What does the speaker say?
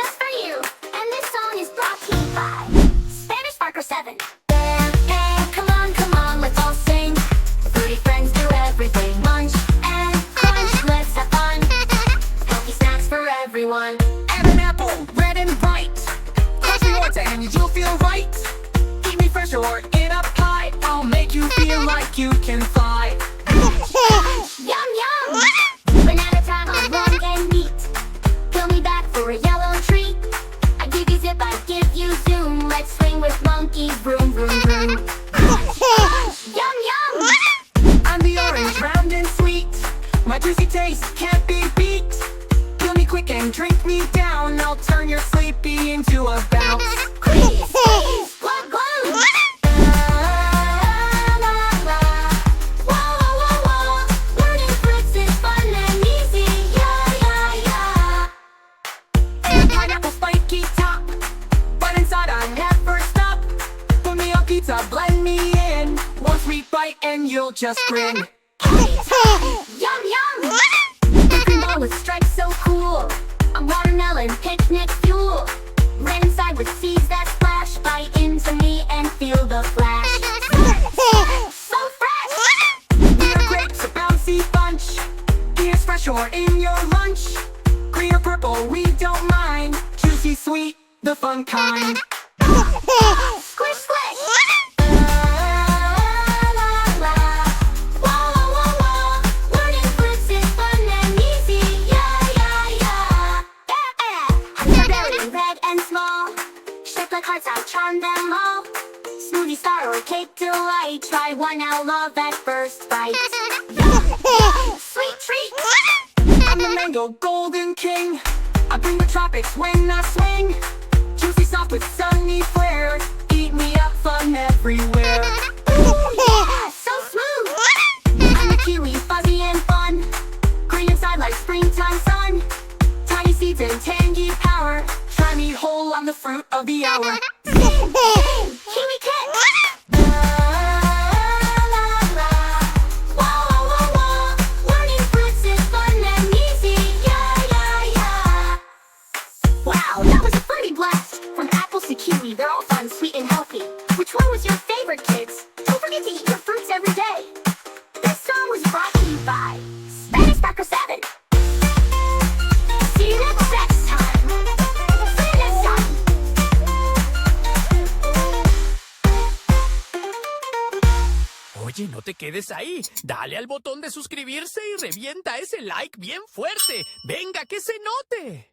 just for you. And this song is brought to you by Spanish Sparker 7. Hey, come on, let's all sing. Fruity friends do everything. Munch and crunch, let's have fun. Healthy snacks for everyone. Add an apple, red and bright. Crush rewards and you'll feel right. Eat me fresh or in a pie. I'll make you feel like you can fly. Yum, yum! Banana time on long and neat. Fill me back for a yellow treat. I give you zip, I give you zoom. Let's swing with monkeys, vroom, vroom, vroom. Yum, yum! I'm the orange, round and sweet. My juicy taste can't be beat. Peel me quick and drink me down. I'll turn your sleepy into a bounce. Squeeze, squeeze, glug, glug. La, la, la. Whoa, whoa, whoa. Learning fruits is fun and easy. Yeah, yeah, yeah. And pineapple spiky top. But inside I never stop. Put me on pizza, blend me in. One sweet bite and you'll just grin. Yum, yum! The green ball with stripes so cool. A watermelon picnic fuel. Ran inside with seeds that splash. Bite into me and feel the flash. So fresh! We are grapes, a bouncy bunch. Here's fresh or in your lunch. Green or purple, we don't mind. Juicy, sweet, the fun kind. Squish, squish! La, la, la. Whoa, whoa, whoa. Learning fruits is fun and easy. Yeah, yeah, yeah. They're very red and small. Shaped like hearts, I'll charm them all. Smoothie star or cake delight. Try one now, love at first bite. Sweet treat! I'm the mango golden king. I bring the tropics when I swing. Juicy soft with sunny flair. Eat me up, fun everywhere. Yeah, so smooth! I'm a kiwi, fuzzy and fun. Green inside like springtime sun. Tiny seeds and tangy power. Try me whole, I'm the fruit of the hour. Kiwi kick! La, la, la. Whoa, whoa, whoa. Learning fruits is fun and easy. Yeah, yeah, yeah. Wow, that was a fruity blast. From apples to kiwi, they're all fun, sweet, and healthy. Which one was your favorite, kids? Don't forget to eat your fruits every day. This song was brought to you by Spanish Sparker 7. See you next time. See you next time. Oye, no te quedes ahí. Dale al botón de suscribirse y revienta ese like bien fuerte. Venga, que se note.